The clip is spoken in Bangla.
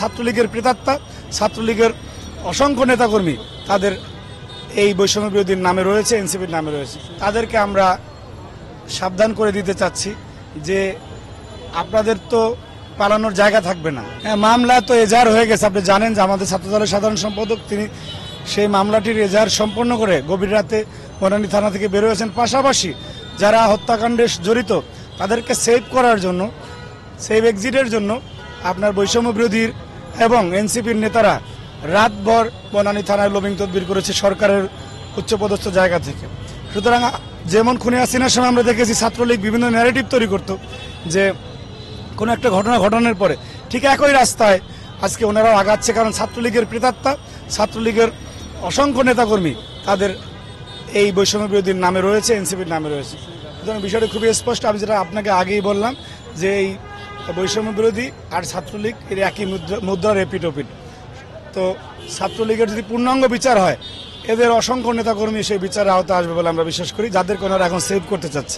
ছাত্রলীগের প্রেতাত্মা, ছাত্রলীগের অসংখ্য নেতাকর্মী তাদের এই বৈষম্য বিরোধীর নামে রয়েছে, এনসিপির নামে রয়েছে। তাদেরকে আমরা সাবধান করে দিতে চাচ্ছি যে আপনাদের তো পালানোর জায়গা থাকবে না। মামলা তো এজাহার হয়ে গেছে, আপনি জানেন যে আমাদের ছাত্রদলের সাধারণ সম্পাদক তিনি সেই মামলাটির এজাহার সম্পন্ন করে গভীর রাতে বনানী থানা থেকে বের হয়েছেন। পাশাপাশি যারা হত্যাকাণ্ডে জড়িত তাদেরকে সেভ করার জন্য, সেভ এক্সিটের জন্য আপনার বৈষম্য বিরোধীর এবং এনসিপির নেতারা রাতভর বনানী থানায় লবিং তদবির করেছে সরকারের উচ্চপদস্থ জায়গা থেকে। সুতরাং যেমন খুনি হাসিনার সময় আমরা দেখেছি ছাত্রলীগ বিভিন্ন ন্যারেটিভ তৈরি করতো যে কোনো একটা ঘটনা ঘটানোর পরে ঠিক একই রাস্তায় আজকে ওনারাও আগাচ্ছে, কারণ ছাত্রলীগের প্রেতাত্মা, ছাত্রলীগের অসংখ্য নেতাকর্মী তাদের এই বৈষম্য বিরোধীর নামে রয়েছে, এনসিপির নামে রয়েছে। সুতরাং বিষয়টা খুবই স্পষ্ট। আমি যেটা আপনাকে আগেই বললাম যে এই বৈষম্য বিরোধী আর ছাত্রলীগ এর একই মুদ্রার এপিটোপিট। তো ছাত্রলীগের যদি পূর্ণাঙ্গ বিচার হয় এদের অসংখ্য নেতাকর্মী সেই বিচারের আওতায় আসবে বলে আমরা বিশ্বাস করি, যাদেরকে ওনারা এখন সেভ করতে চাচ্ছে।